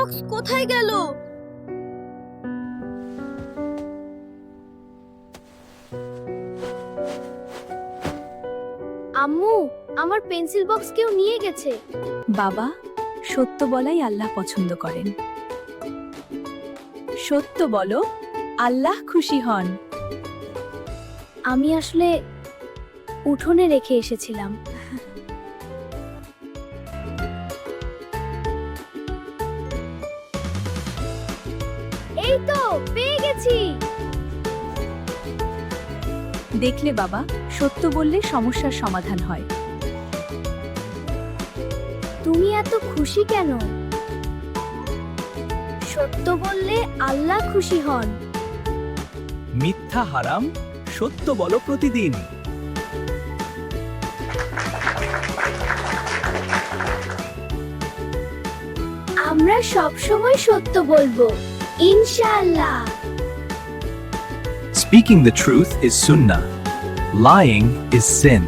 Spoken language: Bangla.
বক্স কোথায় গেল? আম্মু, আমার পেন্সিল বক্স কেউ নিয়ে গেছে। বাবা, সত্য বলাই আল্লাহ পছন্দ করেন। সত্য বলো, আল্লাহ খুশি হন। আমি আসলে উঠোনে রেখে এসেছিলাম। এই তো পেয়ে গেছি। দেখলে বাবা, সত্য বললে সমস্যার সমাধান হয়। তুমি এত খুশি কেন? সত্য বললে আল্লাহ খুশি হন। মিথ্যা হারাম, সত্য বলো প্রতিদিন। আমরা সবসময় সত্য বলবো, ইনশাআল্লাহ। Speaking the truth is sunnah. Lying is sin.